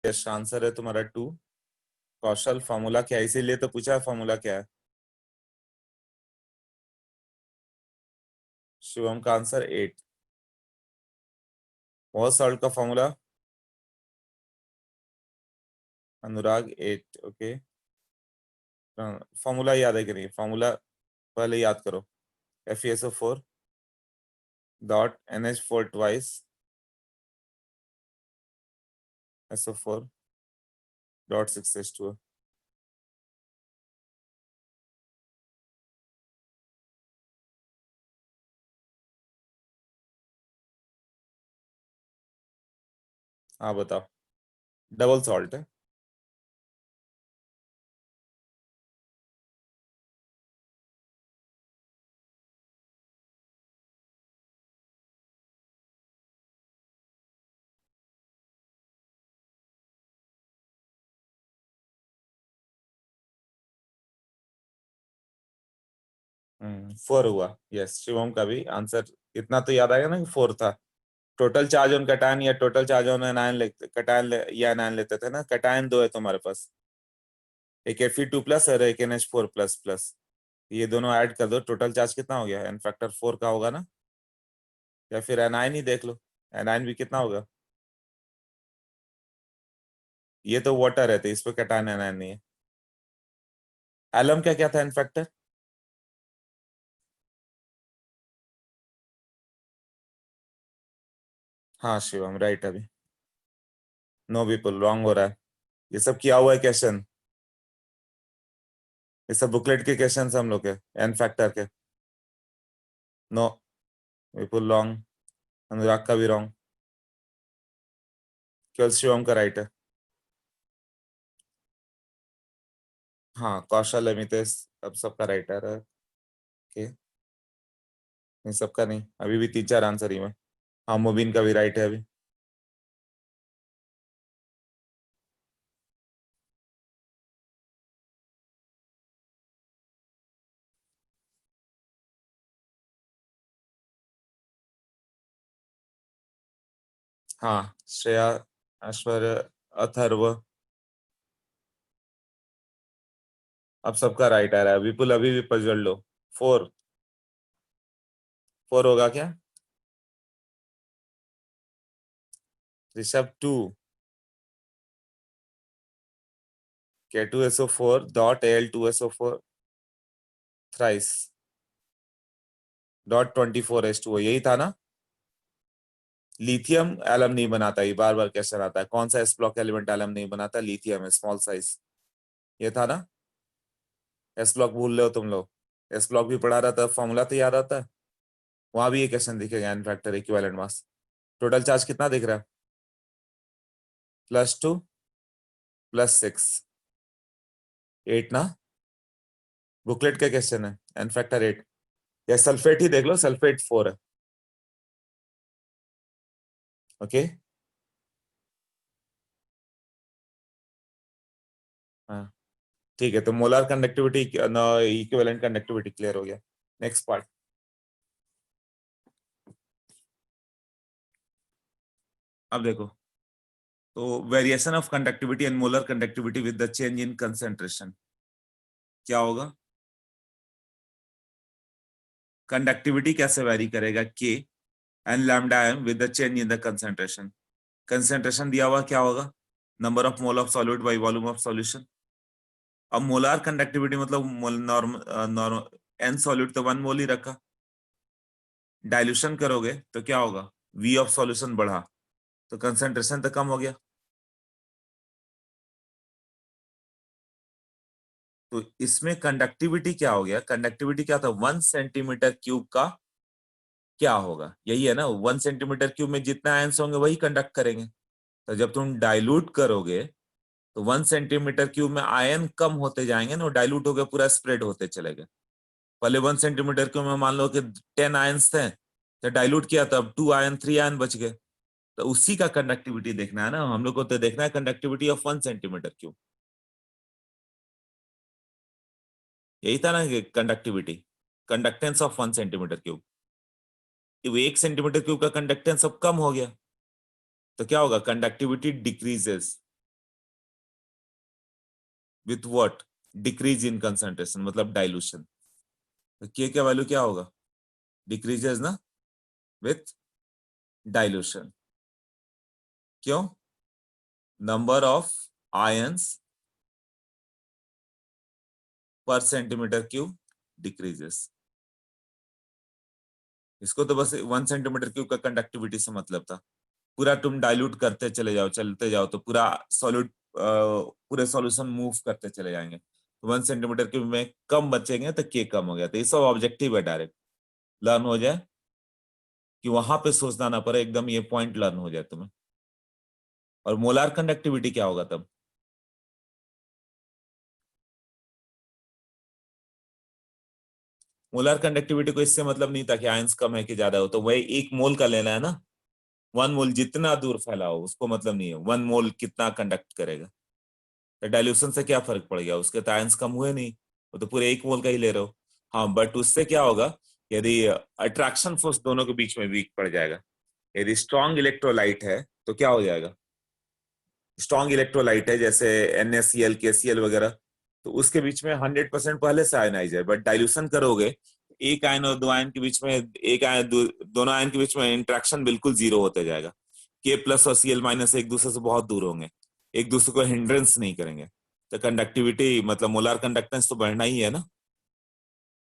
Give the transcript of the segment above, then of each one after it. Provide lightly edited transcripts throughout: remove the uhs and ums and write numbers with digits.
Yes, answer है तुम्हारा 2। कौशल, formula क्या है, इसीलिए तो पूछा है फॉर्मूला क्या है। शिवम का आंसर 8। बहुत सॉल्ट का फॉर्मूला, अनुराग 8। ओके, फॉर्मूला याद है कि नहीं? फॉर्मूला पहले याद करो। FeSO4 dot NH4 twice SO4 dot 6H2O। हाँ बताओ, डबल सॉल्ट है। फोर हुआ। यस, शिवम का भी आंसर इतना तो याद आएगा ना कि 4 था। टोटल चार्ज ऑन कटायन या टोटल चार्ज ऑन एनायन लेते, या एनायन लेते थे ना। कटायन दो है तुम्हारे पास, एक Fe2+ और एक NH4++। ये दोनों ऐड कर दो, टोटल चार्ज कितना हो गया? एन फैक्टर 4 का होगा ना। या फिर एनायन ही देख लो, एनायन भी कितना होगा। ये तो वाटर है, तो इस पे कटायन एनायन नहीं है। एलम क्या क्या था एन फैक्टर? हाँ शिवम राइट। अभी नो पीपल, रॉन्ग हो रहा है। ये सब किया हुआ है क्वेश्चन, ये सब बुकलेट के क्वेश्चन हम लोग के एन फैक्टर के। नो, विपुल रॉन्ग, अनुराग का भी रॉन्ग, केवल शिवम का राइट है। हाँ कौशल, अमितेश, अब सबका राइट आ रहा है। ओके, नहीं सबका नहीं, अभी भी 3-4 आंसर ही में। हाँ मुबीन का भी राइट है अभी। हाँ श्रेया, ऐश्वर्य, अथर्व, अब सबका राइट आ रहा है। विपुल अभी भी पजल लो। 4, 4 होगा क्या? Rishabh 2, K2SO4 dot Al2SO4 thrice dot 24H2O, यही था ना। लिथियम एलम नहीं बनाता, ये बार बार क्वेश्चन आता है। कौन सा एस ब्लॉक एलिमेंट एलम नहीं बनाता? लिथियम है, स्मॉल साइज। ये था ना। एस ब्लॉक भूल रहे हो तुम लोग? एस ब्लॉक भी पढ़ा रहा था, फॉर्मूला तो याद आता है। वहां भी ये क्वेश्चन दिखेगा, N factor equivalent mass. Total charge कितना दिख रहा है? +2 +6 8 ना। बुकलेट का क्वेश्चन है, एन फैक्टर 8। या सल्फेट ही देख लो, सल्फेट 4 है। ओके, हाँ ठीक है। तो molar conductivity, equivalent conductivity clear हो गया। Next part. अब देखो, तो variation of conductivity and molar conductivity with the change in concentration क्या होगा? कंडक्टिविटी कैसे वेरी करेगा? K and lambda M with the change in the concentration. Concentration दिया हुआ क्या होगा? Number of mole of solute by volume of solution. अब molar conductivity मतलब नॉर्मल एन सॉल्यूट तो 1 मोल ही रखा। डाइल्यूशन करोगे तो क्या होगा? वी ऑफ सॉल्यूशन बढ़ा, तो कंसेंट्रेशन तो कम हो गया। तो इसमें कंडक्टिविटी क्या हो गया? कंडक्टिविटी क्या था? 1 सेंटीमीटर क्यूब का क्या होगा? यही है ना, 1 सेंटीमीटर क्यूब में जितना आयंस होंगे वही कंडक्ट करेंगे। तो जब तुम डाइल्यूट करोगे तो 1 सेंटीमीटर क्यूब में आयन कम होते जाएंगे ना, डाइल्यूट होकर पूरा स्प्रेड होते चले गए। पहले 1 सेंटीमीटर क्यूब में मान लो कि 10 आयंस थे, तो डाइल्यूट किया तब 2 आयन 3 आयन बच गए। तो उसी का कंडक्टिविटी देखना है ना हम लोग को, तो देखना है कंडक्टिविटी ऑफ 1 सेंटीमीटर क्यूब। यही था ना कि conductivity, conductance of 1 centimetre cube. 1 centimetre cube का कंडक्टेंस अब कम हो गया, तो क्या होगा? Conductivity decreases. With what, decrease in concentration मतलब डाइल्यूशन। तो के का वैल्यू क्या होगा, डिक्रीजेस ना विथ डाइल्यूशन। क्यों, नंबर ऑफ आयंस पर सेंटीमीटर क्यूब डिक्रीजेस। इसको तो बस 1 सेंटीमीटर क्यूब का कंडक्टिविटी से मतलब था। पूरा तुम डाइल्यूट करते चले जाओ, चलते जाओ, तो पूरा सॉलिड पूरे सॉल्यूशन मूव करते चले जाएंगे, तो 1 सेंटीमीटर क्यूब में कम बचेंगे तो के कम हो गया। तो ये सब ऑब्जेक्टिव है, डायरेक्ट लर्न हो जाए कि वहां पे सोचना ना पड़े, एकदम ये पॉइंट लर्न हो जाए तुम्हें। और मोलार कंडक्टिविटी क्या होगा तब, मोलार कंडक्टिविटी को इससे मतलब नहीं था कि आयंस कम है कि ज्यादा हो, तो वही 1 मोल का लेना है ना। 1 मोल जितना दूर फैलाओ उसको मतलब नहीं है, 1 मोल कितना कंडक्ट करेगा। तो डाइल्यूशन से क्या फर्क पड़ गया, उसके तो आयंस कम हुए नहीं, वो तो पूरे 1 मोल का ही ले रहे हो। हाँ, बट उससे क्या होगा, यदि अट्रैक्शन फोर्स दोनों के बीच में वीक पड़ जाएगा। यदि स्ट्रॉन्ग इलेक्ट्रोलाइट है तो क्या हो जाएगा, स्ट्रॉन्ग इलेक्ट्रोलाइट है जैसे NaCl KCl वगैरह, तो उसके बीच में 100% पहले से आयनाइज है, बट डाइल्यूशन करोगे एक आयन और दो आयन के बीच में, एक आयन दोनों आयन के बीच में इंट्रैक्शन बिल्कुल जीरो होते जाएगा। K+ और Cl- एक दूसरे से बहुत दूर होंगे, एक दूसरे को हिंड्रेंस नहीं करेंगे, तो कंडक्टिविटी मतलब मोलार कंडक्टेंस तो बढ़ना ही है ना।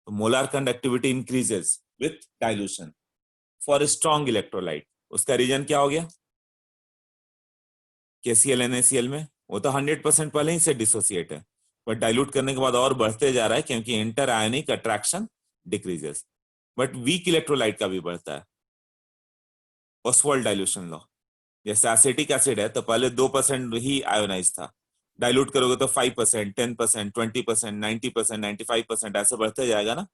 तो molar conductivity increases with dilution for strong electrolyte. उसका रीजन क्या हो गया, KCl NaCl में वो तो 100% पहले ही से डिसोसिएट है, बट डाइल्यूट करने के बाद और बढ़ते जा रहा है क्योंकि inter ionic attraction decreases. But weak electrolyte का भी बढ़ता है, ऑसवाल्ड डाइल्यूशन लॉ। जैसे एसिटिक एसिड है तो पहले 2% ही आयोनाइज था, डाइल्यूट करोगे तो 5%, 10%, 20%, 90%, 95% ऐसे बढ़ते जाएगा ना।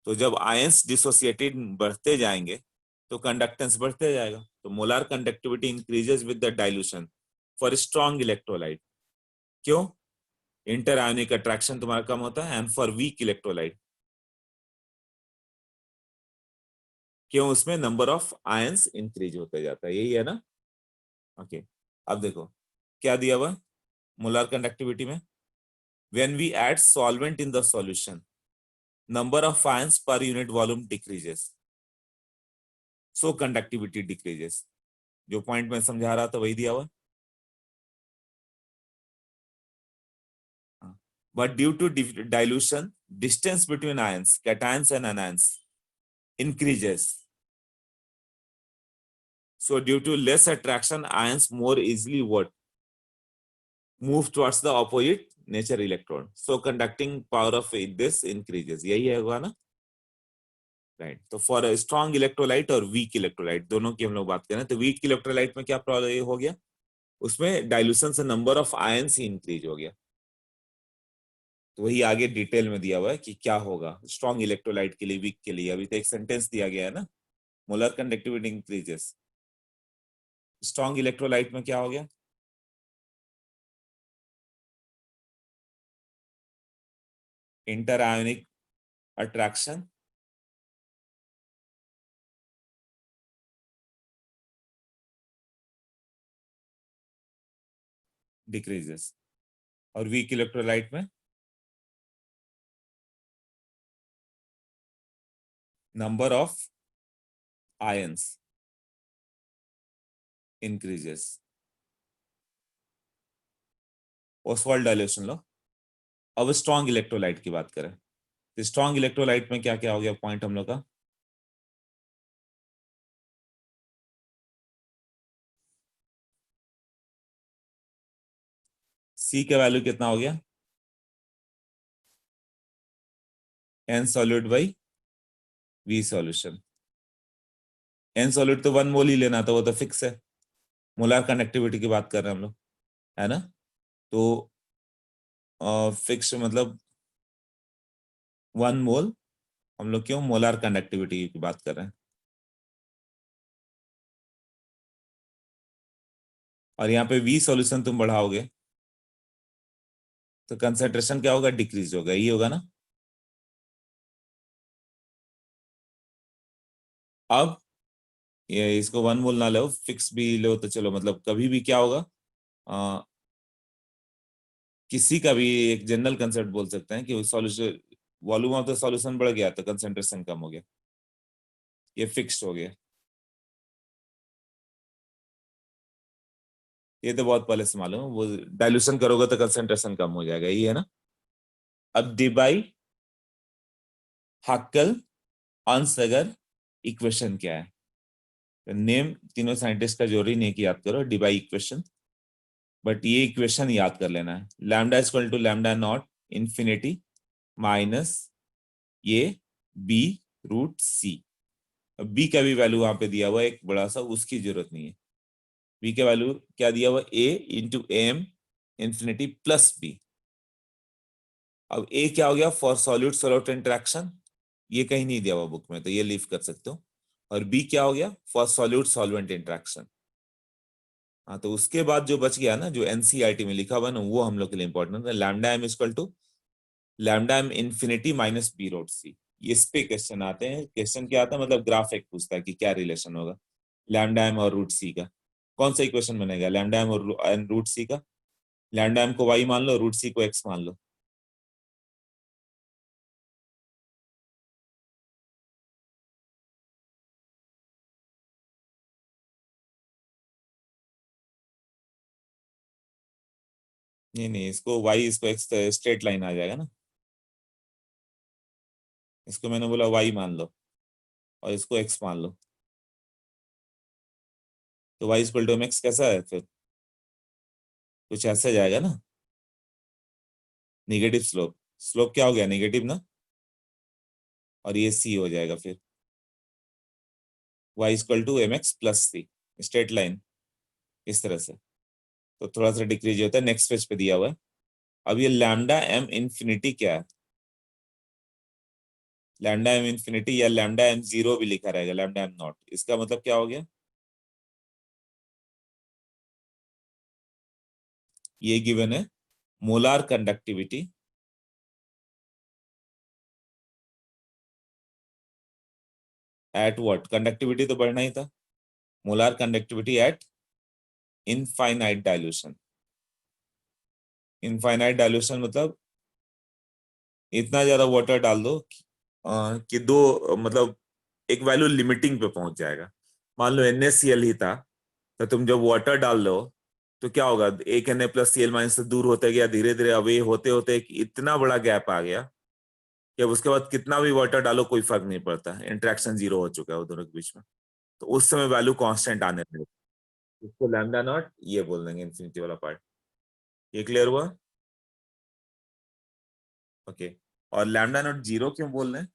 तो जब आयंस डिसोसिएटेड बढ़ते जाएंगे तो कंडक्टेंस बढ़ते जाएगा, तो molar conductivity increases with the dilution for strong electrolyte. क्यों, इंटर आयोनिक अट्रैक्शन तुम्हारा कम होता है, एंड फॉर वीक इलेक्ट्रोलाइट क्यों, उसमें नंबर ऑफ आयंस इंक्रीज होते जाता है, यही है ना। ओके, अब देखो क्या दिया हुआ मोलार कंडक्टिविटी में, when we add solvent in the solution number of ions per unit volume decreases, so conductivity decreases. जो पॉइंट मैं समझा रहा था वही दिया हुआ। But due to dilution, distance between ions, cations and anions increases. So due to less attraction, ions more easily what? Move towards the opposite nature electron. So conducting power of this increases. यही है हुआ ना, right. तो for strong electrolyte और weak electrolyte दोनों की हम लोग बात करें, तो वीक इलेक्ट्रोलाइट में क्या प्रॉब्लम हो गया, उसमें डाइल्यूशन से number of ions he increase हो गया। तो वही आगे डिटेल में दिया हुआ है कि क्या होगा स्ट्रॉन्ग इलेक्ट्रोलाइट के लिए, वीक के लिए। अभी तो एक सेंटेंस दिया गया है ना, molar conductivity increases. Strong electrolyte में क्या हो गया, इंटर आयोनिक अट्रैक्शन डिक्रीजेस। और वीक इलेक्ट्रोलाइट में number of ions increases. Ostwald dilution law. अब स्ट्रॉन्ग इलेक्ट्रोलाइट की बात करें, तो स्ट्रॉन्ग इलेक्ट्रोलाइट में क्या क्या हो गया पॉइंट हम लोग का, सी का वैल्यू कितना हो गया, N solute by V solution. N solute तो 1 मोल ही लेना था, वो तो फिक्स है। मोलार कनेक्टिविटी की बात कर रहे हैं हम लोग, है ना। तो फिक्स मतलब 1 मोल, हम लोग क्यों मोलार कंडक्टिविटी की बात कर रहे हैं। और यहाँ पे वी सॉल्यूशन तुम बढ़ाओगे तो कंसेंट्रेशन क्या होगा, डिक्रीज होगा, ये होगा ना। अब ये इसको 1 मोल ना लो, फिक्स भी लो तो चलो, मतलब कभी भी क्या होगा, किसी का भी एक जनरल कंसेप्ट बोल सकते हैं कि solution volume of the solution बढ़ गया तो कंसेंट्रेशन कम हो गया, ये फिक्स्ड हो गया। ये तो बहुत पहले से मालूम है, वो डाइल्यूशन करोगे तो कंसेंट्रेशन कम हो जाएगा, ये है ना। अब डिबाई हाक्कल ऑनसगर इक्वेशन क्या है? नेम तीनों साइंटिस्ट का जरूरी नहीं कि याद करो डिबाई इक्वेशन, बट ये इक्वेशन याद कर लेना है। Lambda equal to lambda naught infinity minus ये बी रूट सी। अब बी का भी वैल्यू वहां पे दिया हुआ है एक बड़ा सा, उसकी जरूरत नहीं है। बी का वैल्यू क्या दिया हुआ, A into M infinity plus B. अब ए क्या हो गया, फॉर सॉल्यूट सॉल्यूट इंटरेक्शन, ये कहीं नहीं दिया हुआ बुक में तो ये लीव कर सकते हो। और बी क्या हो गया, फॉर सॉल्यूट सॉल्वेंट इंटरेक्शन। हाँ, तो उसके बाद जो बच गया ना, जो एनसीईआरटी में लिखा हुआ ना, वो हम लोग के लिए इंपॉर्टेंट है। Lambda M equal to lambda M infinity minus B root C. इस पे क्वेश्चन आते हैं। क्वेश्चन क्या आता है, मतलब ग्राफ एक पूछता है कि क्या रिलेशन होगा लैम्डा एम और रूट सी का। कौन सा इक्वेशन बनेगा लैम्डा एम और रूट सी का? लैम्डा एम को वाई मान लो, रूट सी को एक्स मान लो। नहीं नहीं, इसको वाई इसको एक्स स्ट्रेट लाइन आ जाएगा ना। इसको मैंने बोला वाई मान लो और इसको एक्स मान लो, तो Y equal to M X कैसा है फिर? कुछ ऐसा जाएगा ना, निगेटिव स्लोप। स्लोप क्या हो गया, निगेटिव ना, और ये सी हो जाएगा फिर Y equal to M X plus C, straight line इस तरह से। तो थोड़ा सा डिक्रीज होता है, नेक्स्ट पेज पे दिया हुआ है। अब ये लैम्डा एम इंफिनिटी क्या है? लैम्डा एम इंफिनिटी या लैम्डा एम जीरो भी लिखा रहेगा, लैम्डा एम नॉट, इसका मतलब क्या हो गया, ये गिवन है molar conductivity at what, conductivity तो बढ़ना ही था, molar conductivity eight infinite dilution. Infinite dilution मतलब इतना ज्यादा वाटर डाल दो कि दो मतलब एक वैल्यू लिमिटिंग पे पहुंच जाएगा। मान लो NaCl ही था, तो तुम जब वाटर डाल लो तो क्या होगा, एक Na+Cl- से दूर होते गया, धीरे धीरे अवे होते होते एक इतना बड़ा गैप आ गया कि अब उसके बाद कितना भी वाटर डालो कोई फर्क नहीं पड़ता, इंटरेक्शन जीरो हो चुका है वो दोनों के बीच में। तो उस समय वैल्यू कांस्टेंट आने लगे, इसको लैम्डा नॉट ये बोल देंगे, इन्फिनिटी वाला पार्ट। ये क्लियर हुआ? ओके। और लैम्डा नॉट जीरो क्यों बोल रहे हैं?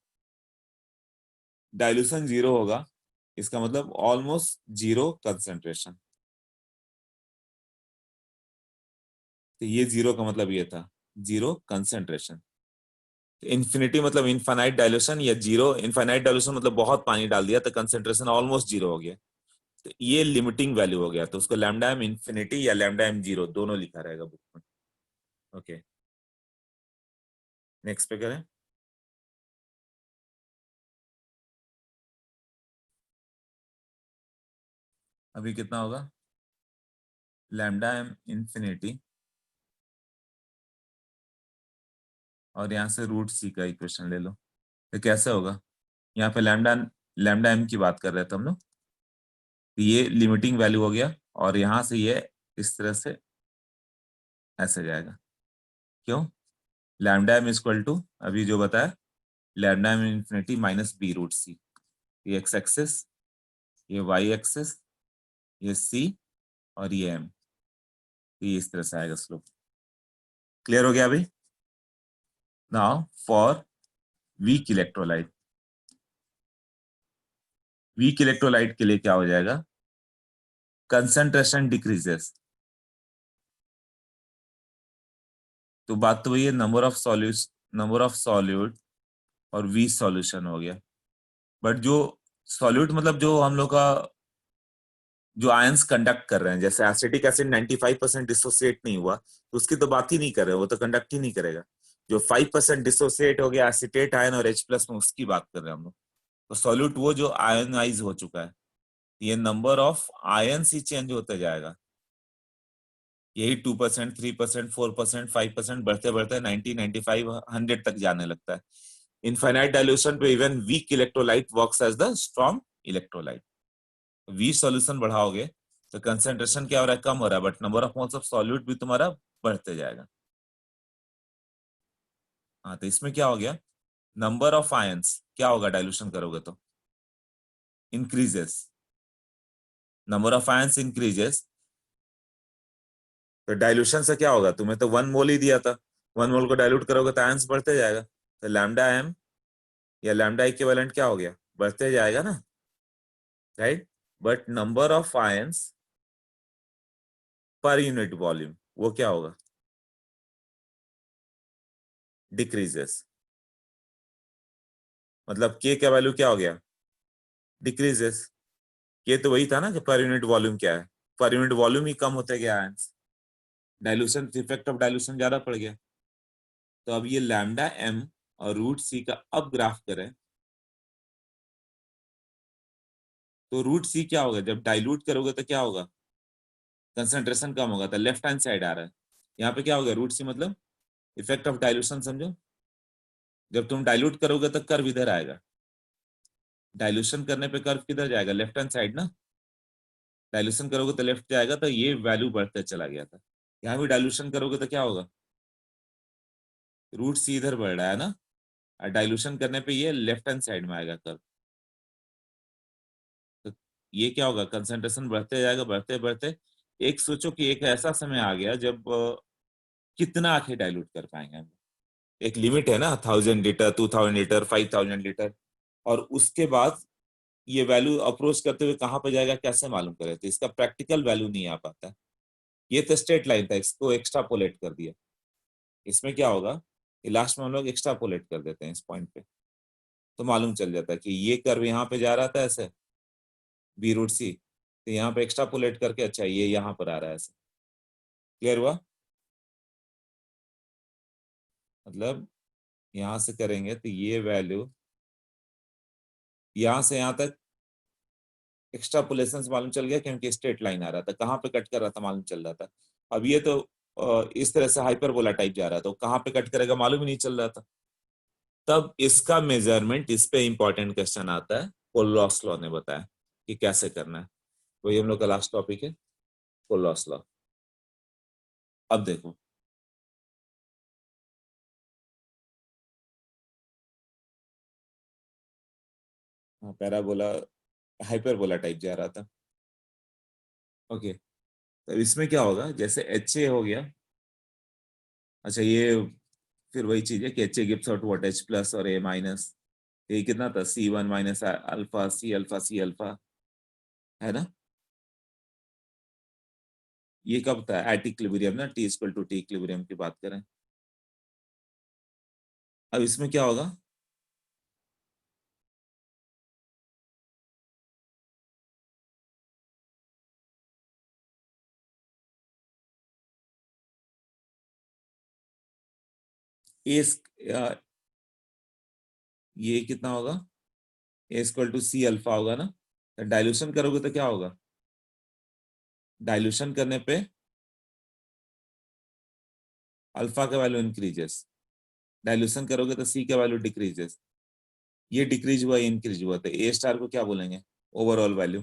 डाइल्यूशन जीरो होगा, इसका मतलब ऑलमोस्ट जीरो कंसेंट्रेशन। तो ये जीरो का मतलब ये था, जीरो कंसेंट्रेशन। इन्फिनिटी मतलब इनफाइनाइट डाइल्यूशन, या जीरो इनफाइनाइट डाइल्यूशन मतलब बहुत पानी डाल दिया तो कंसेंट्रेशन ऑलमोस्ट जीरो हो गया। तो ये लिमिटिंग वैल्यू हो गया, तो उसको लैम्डा एम इंफिनिटी या लैम्डा एम जीरो दोनों लिखा रहेगा बुक में। ओके, नेक्स्ट पे करें। अभी कितना होगा, लैम्डा एम इंफिनिटी और यहाँ से रूट सी का इक्वेशन ले लो, तो कैसे होगा? यहाँ पे लैम्डा लैम्डा एम की बात कर रहे थे हम लोग, तो ये लिमिटिंग वैल्यू हो गया, और यहाँ से ये इस तरह से ऐसे जाएगा। क्यों? लैम्डा एम इक्वल टू अभी जो बताया, lambda M infinity minus B root C. ये एक्स एक्सेस, ये वाई एक्सेस, ये सी, और ये एम, ये इस तरह से आएगा स्लोप। क्लियर हो गया अभी? Now for weak electrolyte, weak electrolyte के लिए क्या हो जाएगा, कंसंट्रेशन डिक्रीजेस। तो बात तो वही है, नंबर ऑफ सॉल्यूट और वी सॉल्यूशन हो गया। बट जो सॉल्यूट मतलब जो हम लोग का जो आयंस कंडक्ट कर रहे हैं, जैसे एसिटिक एसिड 95% डिसोसिएट नहीं हुआ तो उसकी तो बात ही नहीं कर रहे, वो तो कंडक्ट ही नहीं करेगा। जो 5% डिसोसिएट हो गया एसिटेट आयन और H+ में, उसकी बात कर रहे हैं हम लोग। तो सॉल्यूट वो जो आयनाइज हो चुका है, ये number of ions he change होते जाएगा, यही 2%, 3%, 4%, 5% बढ़ते बढ़ते 90, 95, 100 तक जाने लगता है। इनफाइनाइट डाइल्यूशन पे even weak electrolyte works as the strong electrolyte. वी सॉल्यूशन बढ़ाओगे तो कंसेंट्रेशन क्या हो रहा है, कम हो रहा है, but number of moles of solute भी तुम्हारा बढ़ते जाएगा। हाँ, तो इसमें क्या हो गया, नंबर ऑफ आयंस क्या होगा डाइल्यूशन करोगे तो increases, number of ions increases. तो डाइल्यूशन से क्या होगा, तुम्हें तो 1 मोल ही दिया था, 1 मोल को डाइल्यूट करोगे तो आयंस बढ़ते जाएगा, तो लैम्डा एम या लैम्डा इक्विवेलेंट क्या हो गया, बढ़ते जाएगा ना, right. But number of ions per unit volume वो क्या होगा, डिक्रीजेस। मतलब के का वैल्यू क्या हो गया, डिक्रीजेस। के तो वही था ना कि पर यूनिट वॉल्यूम क्या है, पर यूनिट वॉल्यूम ही कम होते गया ions, dilution effect of dilution ज्यादा पड़ गया। तो अब ये लैम्डा एम और रूट सी का अब ग्राफ करें तो रूट सी क्या होगा, जब डाइल्यूट करोगे तो क्या होगा, कंसंट्रेशन कम होगा, तो लेफ्ट हैंड साइड आ रहा है। यहाँ पे क्या होगा, रूट सी मतलब इफेक्ट ऑफ डाइल्यूशन समझो, जब तुम डाइल्यूट करोगे तो कर्व इधर आएगा, डाइल्यूशन करने पे कर्व किधर जाएगा, लेफ्ट हैंड साइड ना, डाइल्यूशन करोगे तो लेफ्ट जाएगा, तो ये वैल्यू बढ़ते चला गया था। यहाँ भी डाइल्यूशन करोगे तो क्या होगा, रूट सी इधर बढ़ रहा है ना, और डाइल्यूशन करने पे ये लेफ्ट हैंड साइड में आएगा कर्व। तो ये क्या होगा, कंसंट्रेशन बढ़ते जाएगा, बढ़ते बढ़ते एक सोचो कि एक ऐसा समय आ गया जब कितना आखिर डाइल्यूट कर पाएंगे हम, एक लिमिट है ना, 1000 लीटर, 2000 लीटर, 5000 लीटर, और उसके बाद ये वैल्यू अप्रोच करते हुए कहाँ पे जाएगा कैसे मालूम करें, तो इसका प्रैक्टिकल वैल्यू नहीं आ पाता। ये तो स्ट्रेट लाइन था, इसको एक्स्ट्रापोलेट कर दिया। इसमें क्या होगा कि लास्ट में हम लोग एक्स्ट्रापोलेट कर देते हैं इस पॉइंट पे, तो मालूम चल जाता है कि ये कर्व यहाँ पे जा रहा था ऐसे, बी रूट सी, तो यहाँ पे एक्स्ट्रापोलेट करके अच्छा ये यहाँ पर आ रहा है ऐसे। क्लियर हुआ, मतलब यहाँ से करेंगे तो ये वैल्यू यहाँ से यहाँ तक एक्स्ट्रापोलेशन से मालूम चल गया, क्योंकि स्ट्रेट लाइन आ रहा था, कहाँ पे कट कर रहा था मालूम चल रहा था। अब ये तो इस तरह से हाइपरबोला टाइप जा रहा था, तो कहाँ पे कट करेगा मालूम ही नहीं चल रहा था। तब इसका मेजरमेंट, इस पे इंपॉर्टेंट क्वेश्चन आता है, कोलरॉस लॉ ने बताया कि कैसे करना है। वही हम लोग का लास्ट टॉपिक है, कोलरॉस लॉ। अब देखो, हाँ, पैराबोला हाइपरबोला टाइप जा रहा था। ओके, तो इसमें क्या होगा, जैसे एच ए हो गया, अच्छा ये फिर वही चीज है कि H A gives out what, H plus और ए माइनस, ये कितना था, C one minus alpha C alpha C alpha, है ना। ये कब था, एट इक्विलिब्रियम ना, T equal to T equilibrium की बात करें। अब इसमें क्या होगा, ए, ये कितना होगा, ए इक्वल टू सी अल्फा होगा ना। तो डाइल्यूशन करोगे तो क्या होगा, डाइल्यूशन करने पे अल्फा का वैल्यू इंक्रीजेस, डाइल्यूशन करोगे तो सी का वैल्यू डिक्रीजेस। ये डिक्रीज हुआ, ये इंक्रीज हुआ, तो ए स्टार को क्या बोलेंगे, ओवरऑल वैल्यू।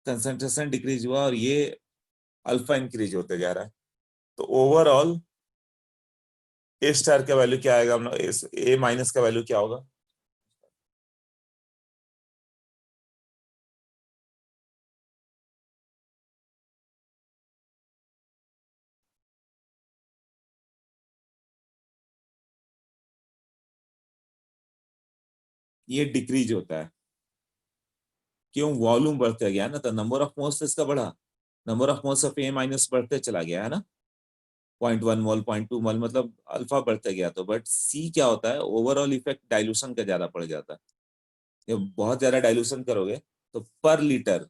कंसंट्रेशन डिक्रीज हुआ और ये अल्फा इंक्रीज होते जा रहा है, तो ओवरऑल ए स्टार का वैल्यू क्या आएगा, हम लोग ए माइनस का वैल्यू क्या होगा, ये डिक्रीज होता है। क्यों, वॉल्यूम बढ़ते गया ना, तो नंबर ऑफ मोल्स इसका बढ़ा, number of moles of A minus बढ़ते चला गया है ना, 0.1 मोल, 0.2 मोल, मतलब अल्फा बढ़ते गया। तो बट सी क्या होता है, ओवरऑल इफेक्ट डाइल्यूशन का ज्यादा पड़ जाता है। जब बहुत ज्यादा डाइल्यूशन करोगे तो पर litre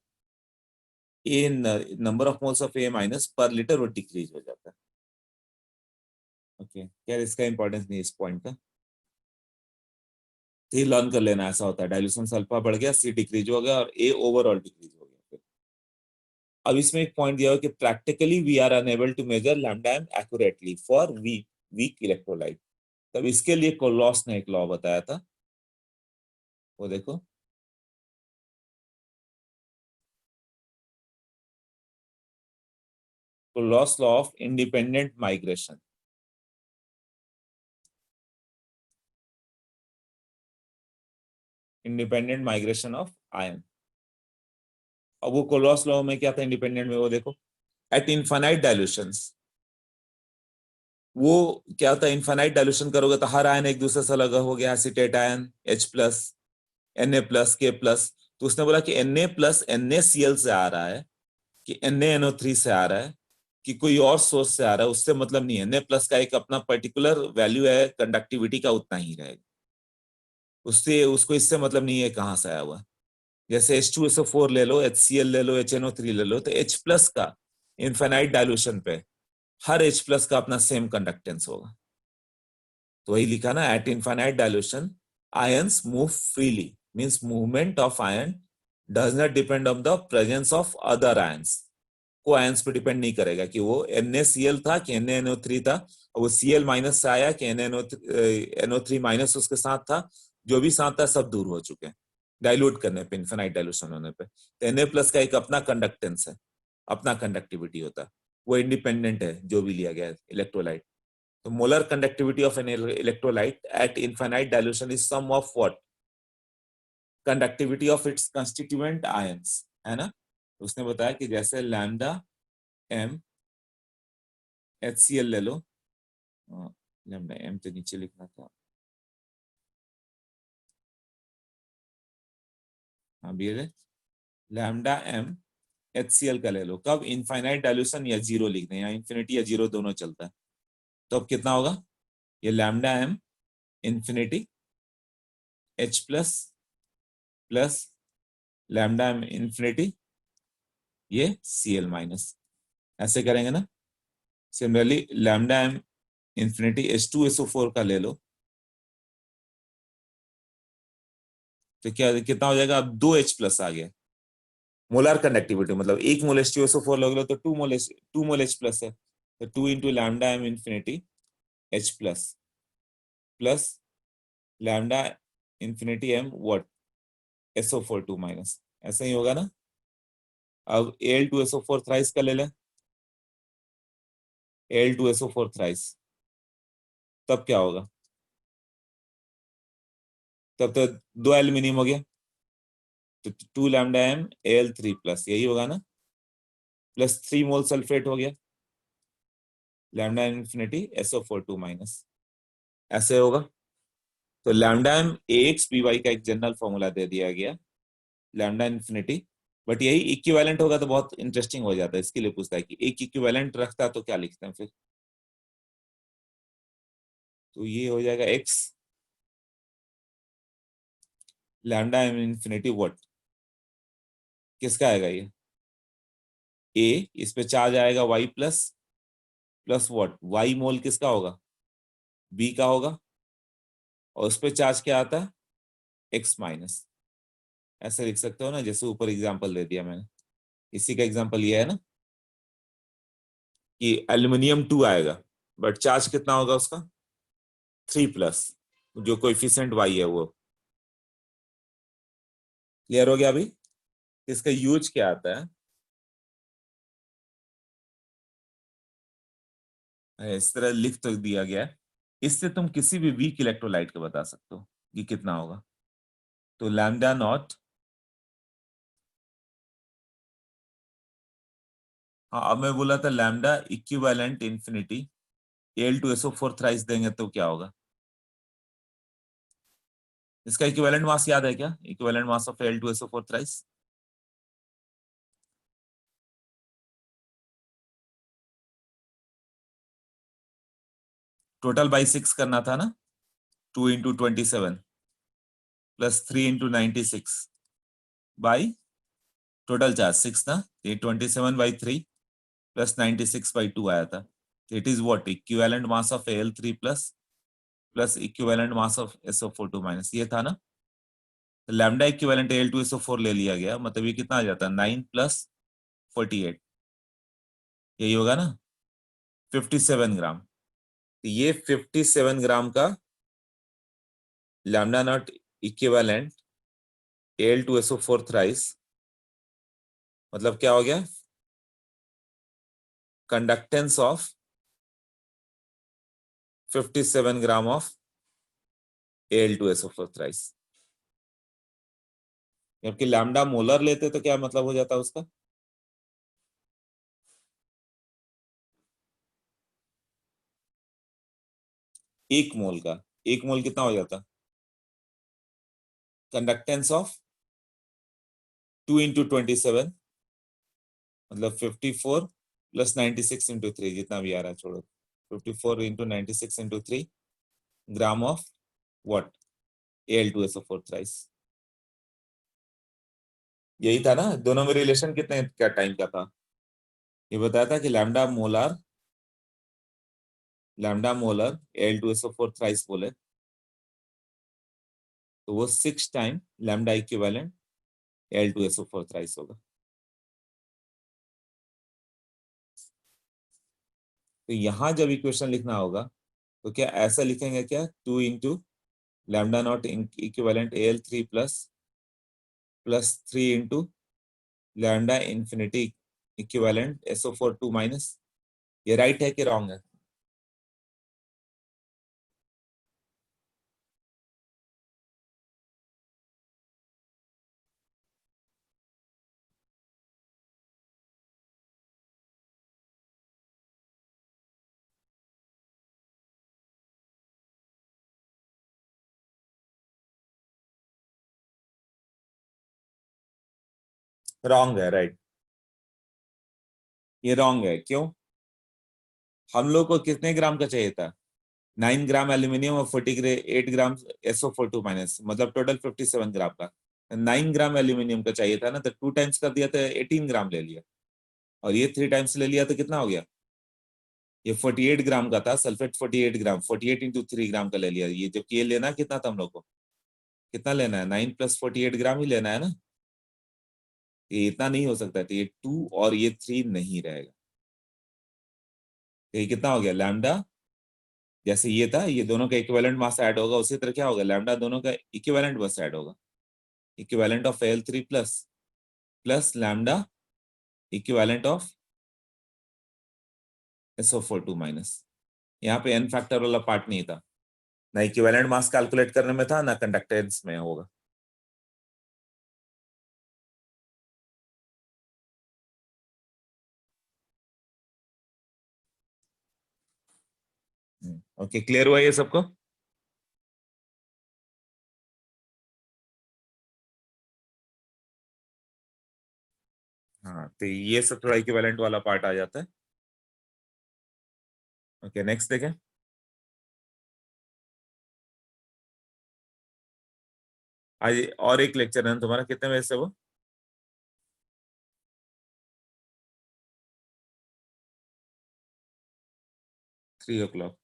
A, number of moles of A minus पर लीटर वो डिक्रीज हो जाता है। ओके, यार इसका इंपॉर्टेंस नहीं इस पॉइंट का, तो ये लर्न कर लेना, ऐसा होता है डाइल्यूशन से अल्फा बढ़ गया, सी डिक्रीज हो गया और ए ओवरऑल डिक्रीज हो गया। अब इसमें एक पॉइंट दिया हुआ कि practically we are unable to measure lambda M accurately for weak electrolyte. तब इसके लिए कोलोस ने एक लॉ बताया था, वो देखो, Kohlrausch law of independent migration. Independent migration of ion. अब वो कोलोस लॉ में क्या था इंडिपेंडेंट में, वो देखो, एट इनफाइनाइट डाइल्यूशंस, वो क्या होता है, इनफाइनाइट डाइल्यूशन करोगे तो हर आयन एक दूसरे से अलग हो गया, acetate ion H plus, Na plus, K plus. तो उसने बोला कि Na प्लस NaCl से आ रहा है कि NaNO3 से आ रहा है कि कोई और सोर्स से आ रहा है, उससे मतलब नहीं है। Na प्लस का एक अपना पर्टिकुलर वैल्यू है कंडक्टिविटी का, उतना ही रहेगा, उससे उसको इससे मतलब नहीं है कहाँ से आया हुआ। जैसे H2SO4 ले लो, HCl ले लो, HNO3 ले लो, तो H प्लस का इनफाइनाइट डाइल्यूशन पे हर H प्लस का अपना सेम कंडक्टेंस होगा। तो वही लिखा ना, eight infinite dilution ions move freely, means movement of ion does not depend on the presence of other ions. को आयंस पे डिपेंड नहीं करेगा कि वो NaCl था कि NaNO3 था, और वो Cl माइनस से आया कि NaNO3 माइनस उसके साथ था, जो भी साथ था सब दूर हो चुके हैं डाइल्यूट करने पे, इनफाइनाइट डाइल्यूशन होने पे। तो Na प्लस का एक अपना कंडक्टेंस है, अपना कंडक्टिविटी होता है, वो इंडिपेंडेंट है जो भी लिया गया है इलेक्ट्रोलाइट। तो molar conductivity of an electrolyte at infinite dilution is sum of what, conductivity of its constituent ions, है ना। उसने बताया कि जैसे लैम्डा एम HCl ले लो, लैम्डा एम तो नीचे लिखना था, हाँ भी लैम्डा एम HCl का ले लो, कब इनफाइनाइट डाइल्यूशन या जीरो लिख दें, या इंफिनिटी या जीरो दोनों चलता है। तो अब कितना होगा, ये lambda M infinity H plus plus lambda M infinity ये Cl माइनस, ऐसे करेंगे ना। Similarly lambda M infinity H2SO4 का ले लो, तो क्या कितना हो जाएगा, अब 2H प्लस आ गया। मोलर कंडक्टिविटी मतलब एक मोल H2SO4 लोगे तो 2 मोल H प्लस है, तो 2 × λm infinity H plus plus lambda infinity m what SO4 2 minus, ऐसा ही होगा ना। अब Al2SO4 थ्राइस का ले लें, Al2SO4 थ्राइस, तब क्या होगा, तब तो 2 एल्यूमिनियम हो गया, तो 2 λm Al3 प्लस, यही होगा ना, प्लस 3 मोल सल्फेट हो गया, लैम्डा इंफिनिटी SO4 2 माइनस, ऐसे होगा। तो लैम्डा एम AX/BY का एक जनरल फॉर्मूला दे दिया गया, लैम्डा इंफिनिटी, बट यही इक्विवेलेंट होगा तो बहुत इंटरेस्टिंग हो जाता है, इसके लिए पूछता है कि एक इक्विवेलेंट रखता है तो क्या लिखते हैं फिर। तो ये हो जाएगा X lambda M infinity what, किसका आएगा ये A, इस पे चार्ज आएगा Y plus plus what, Y mole किसका होगा, B का होगा, और उस पे चार्ज क्या आता है X माइनस, ऐसे लिख सकते हो ना, जैसे ऊपर एग्जांपल दे दिया मैंने। इसी का एग्जांपल ये है ना कि एल्यूमिनियम 2 आएगा, बट चार्ज कितना होगा उसका 3 प्लस, जो कोएफिशिएंट Y है वो। क्लियर हो गया अभी, इसका यूज क्या आता है, इस तरह लिख तो दिया गया है। इससे तुम किसी भी वीक इलेक्ट्रोलाइट को बता सकते हो कि कितना होगा। तो लैम्डा नॉट, हाँ अब मैं बोला था lambda equivalent infinity Al2SO4 thrice देंगे तो क्या होगा, इसका इक्विवेलेंट मास याद है क्या, equivalent mass of Al2SO4 thrice, total by 6 करना था ना, 2 × 27 प्लस 3 × 96 बाई टोटल चार्ज 6 ना, ये 27/3 प्लस 96/2 आया था। It is what equivalent mass of Al3 plus plus equivalent mass of SO4 2 minus, ये था ना। तो लैम्डा इक्विवेलेंट Al2SO4 ले लिया गया, मतलब ये कितना आ जाता है 9 प्लस 48, यही होगा ना, 57 ग्राम। तो ये 57 ग्राम का lambda naught equivalent Al2SO4 thrice, मतलब क्या हो गया, conductance of 57 gram of Al2SO4 thrice. जबकि लैम्डा मोलर लेते तो क्या मतलब हो जाता उसका, एक मोल का, एक मोल कितना हो जाता, कंडक्टेंस ऑफ 2 × 27, मतलब 54 + 96 × 3, जितना भी आ रहा है छोड़ो, 54 × 96 × 3 gram of what, Al2SO4 thrice. यही था ना, दोनों में रिलेशन कितने क्या टाइम का था, ये बताया था कि लैम्डा मोलर Al2SO4 थ्राइस बोले तो वो 6 time lambda equivalent Al2SO4 thrice होगा। तो यहां जब इक्वेशन लिखना होगा तो क्या ऐसा लिखेंगे क्या, 2 × lambda naught equivalent Al3 +3 × lambda infinity equivalent SO4 2-, ये राइट है कि रॉन्ग है? रॉन्ग है, राइट, ये रॉन्ग है। क्यों, हम लोग को कितने ग्राम का चाहिए था, 9 ग्राम एल्यूमिनियम और 48 ग्राम SO4 2-, मतलब टोटल 57 ग्राम का। 9 ग्राम एल्यूमिनियम का चाहिए था ना, तो 2 टाइम्स कर दिया तो 18 ग्राम ले लिया, और ये 3 टाइम्स ले लिया तो कितना हो गया, ये 48 ग्राम का था सल्फेट, 48 ग्राम, 48 × 3 ग्राम का ले लिया ये, जबकि ये लेना कितना था हम लोग को, कितना लेना है, 9 + 48 ग्राम ही लेना है ना, ये इतना नहीं हो सकता, तो ये 2 और ये 3 नहीं रहेगा। तो ये कितना हो गया, लैम्डा, जैसे ये था, ये दोनों का इक्विवेलेंट मास ऐड होगा, उसी तरह क्या होगा, लैम्डा दोनों का इक्विवेलेंट मास ऐड होगा, equivalent of Al3 plus lambda equivalent of SO4 2-। यहाँ पे n फैक्टर वाला पार्ट नहीं था, ना इक्विवेलेंट मास कैलकुलेट करने में था, ना कंडक्टेंस में होगा। ओके, क्लियर हुआ ये सबको? हाँ, तो ये सब थोड़ा इक्विवेलेंट वाला पार्ट आ जाता है। ओके, नेक्स्ट देखें। आज और एक लेक्चर है ना तुम्हारा, कितने बजे से वो, 3 o'clock,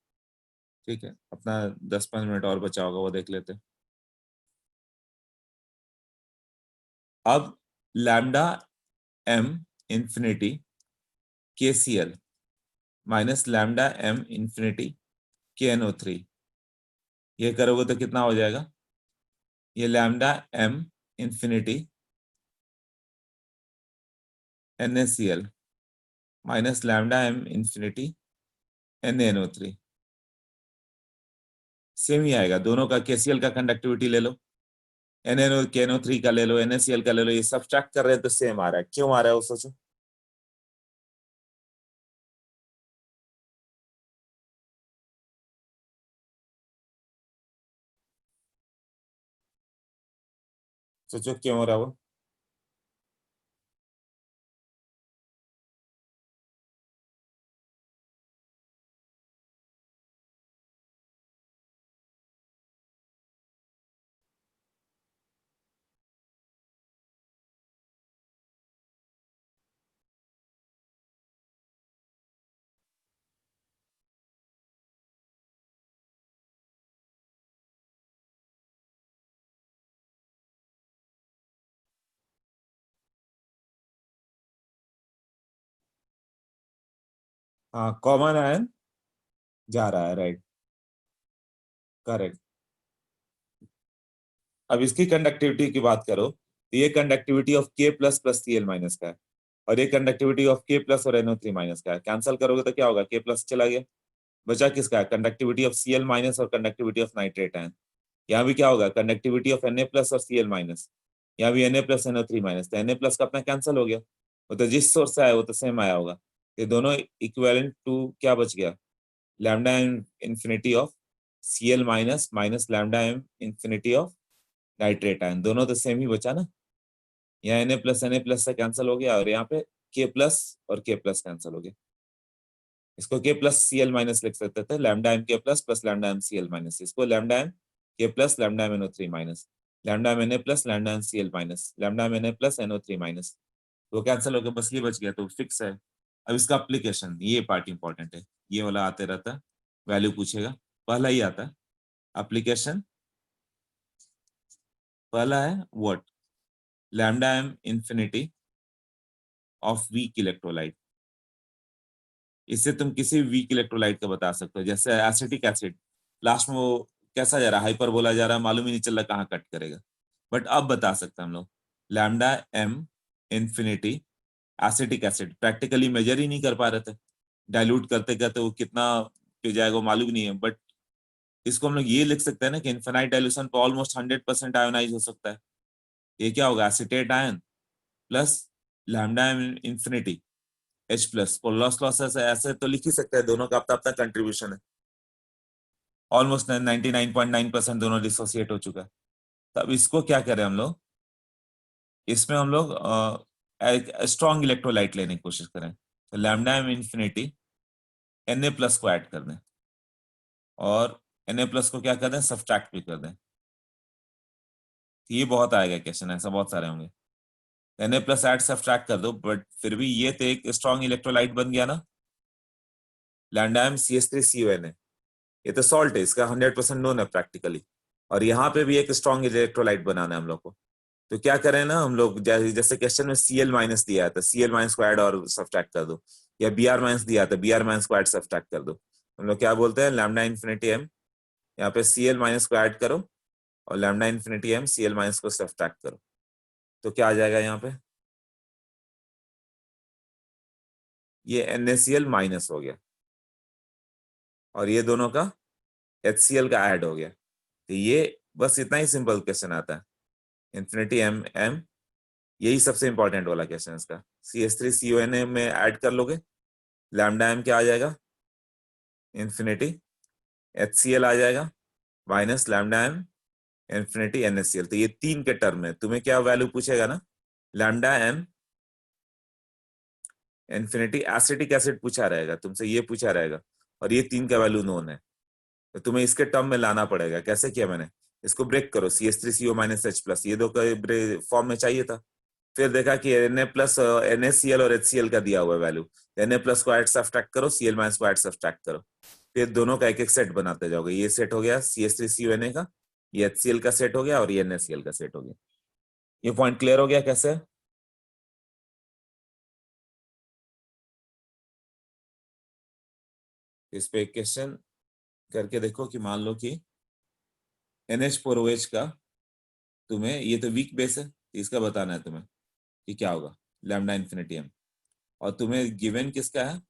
ठीक है, अपना 10-5 मिनट और बचा होगा, वो देख लेते हैं। अब lambda m infinity KCl minus lambda m infinity KNO3, ये करोगे तो कितना हो जाएगा, ये lambda m infinity NaCl minus lambda m infinity NaNO3, same ही आएगा, दोनों का KCl का कंडक्टिविटी ले लो, KNO3 का ले लो, NaCl का ले लो, ये सब्ट्रैक्ट कर रहे हैं तो सेम आ रहा है, क्यों आ रहा है वो सोचो। सोचो क्यों हो रहा है वो। हाँ, कॉमन आयन जा रहा है, राइट, करेक्ट। अब इसकी कंडक्टिविटी की बात करो तो ये conductivity of K plus plus C L minus का है, और ये कंडक्टिविटी ऑफ के प्लस और एनओ थ्री माइनस का है। कैंसिल करोगे तो क्या होगा, के प्लस चला गया, बचा किसका है, conductivity of C L minus और कंडक्टिविटी ऑफ नाइट्रेट आयन। यहाँ भी क्या होगा, कंडक्टिविटी ऑफ Na प्लस और Cl माइनस, यहाँ भी Na प्लस NO3 माइनस, तो Na प्लस का अपना कैंसिल हो गया, वो तो जिस सोर्स से आया वो तो सेम आया होगा। ये दोनों इक्विवेलेंट टू क्या बच गया, lambda M infinity of Cl minus minus lambda M infinity of nitrate ion, दोनों तो सेम ही बचा ना। यहाँ Na प्लस से कैंसिल हो गया, और यहाँ पे K प्लस और K प्लस कैंसिल हो गया। इसको K प्लस Cl माइनस लिख सकते थे, lambda M K plus plus lambda M Cl minus, इसको lambda M K plus lambda M NO3 minus, lambda M Na plus lambda M Cl minus, lambda M Na plus NO3 minus, तो cancel हो गया, बस ये बच गया, तो fix है। अब इसका एप्लीकेशन, ये पार्ट इंपॉर्टेंट है, ये वाला आते रहता है, वैल्यू पूछेगा, पहला ही आता है एप्लीकेशन। पहला है what, lambda M infinity of weak electrolyte. इससे तुम किसी वीक इलेक्ट्रोलाइट का बता सकते हो, जैसे एसिटिक एसिड, लास्ट में वो कैसा जा रहा है, हाइपर बोला जा रहा है, मालूम ही नहीं चल रहा कहाँ कट करेगा, बट अब बता सकते हैं हम लोग, lambda M infinity acetic acid, practically measure ही नहीं कर पा रहे थे, डाइल्यूट करते करते वो कितना पी जाएगा वो मालूम नहीं है, बट इसको हम लोग ये लिख सकते हैं ना कि इन्फिनाइट डाइल्यूशन पे ऑलमोस्ट 100% आयोनाइज हो सकता है। ये क्या होगा, acetate ion plus lambda M infinity H plus को लॉस लॉस ऐसे तो लिख ही सकते हैं, दोनों का अपना अपना कंट्रीब्यूशन है, ऑलमोस्ट 99.9% दोनों डिसोसिएट हो चुका है। तब इसको क्या करें हम लोग, इसमें हम लोग एक स्ट्रॉन्ग इलेक्ट्रोलाइट लेने की कोशिश करें, तो lambda M infinity Na plus को ऐड कर दें, और Na प्लस को क्या कर दें, सब्ट्रैक्ट भी कर दें। तो ये बहुत आएगा क्वेश्चन, ऐसा बहुत सारे होंगे। Na प्लस ऐड सब्ट्रैक्ट कर दो, बट फिर भी ये तो एक स्ट्रॉन्ग इलेक्ट्रोलाइट बन गया ना, लैम्डा एम CH3CONA, ये तो सॉल्ट है, इसका 100% नोन है प्रैक्टिकली, और यहाँ पे भी एक स्ट्रॉन्ग इलेक्ट्रोलाइट बनाना है हम लोग को। तो क्या करें ना हम लोग, जैसे क्वेश्चन में Cl माइनस दिया है तो Cl माइनस को ऐड और सब्ट्रैक्ट कर दो, या Br माइनस दिया तो Br माइनस को ऐड सब्ट्रैक्ट कर दो। हम लोग क्या बोलते हैं, लैम्डा इन्फिनिटी एम, यहाँ पे Cl माइनस को ऐड करो, और lambda infinity M Cl minus को सब्ट्रैक्ट करो, तो क्या आ जाएगा यहाँ पे, ये NaCl माइनस हो गया, और ये दोनों का HCl का ऐड हो गया। तो ये बस इतना ही सिंपल क्वेश्चन आता है, इन्फिनिटी एम एम, यही सबसे इंपॉर्टेंट वाला क्वेश्चन है इसका। CH3CONA में ऐड कर लोगे, लैम्डा एम क्या आ जाएगा, इन्फिनिटी HCl आ जाएगा, minus lambda M infinity NaCl, तो ये तीन के टर्म में तुम्हें क्या वैल्यू पूछेगा ना, lambda M infinity acetic acid पूछा रहेगा तुमसे, ये पूछा रहेगा, और ये तीन का वैल्यू नोन है, तो तुम्हें इसके टर्म में लाना पड़ेगा। कैसे किया मैंने, इसको ब्रेक करो, CH3CO माइनस H प्लस, ये दो का फॉर्म में चाहिए था, फिर देखा कि Na प्लस NaCl और HCl का दिया हुआ वैल्यू, Na प्लस को ऐड सब्ट्रैक्ट करो, Cl माइनस को ऐड सब्ट्रैक्ट करो, फिर दोनों का एक एक सेट बनाते जाओगे, ये सेट हो गया CH3CONA का, ये HCl का सेट हो गया, और ये NaCl का सेट हो गया। ये पॉइंट क्लियर हो गया कैसे, इस पे एक क्वेश्चन करके देखो कि मान लो कि NH4OH का, तुम्हें ये तो वीक बेस है, इसका बताना है तुम्हें कि क्या होगा, लैम्डा इन्फिनिटी एम, और तुम्हें गिवन किसका है,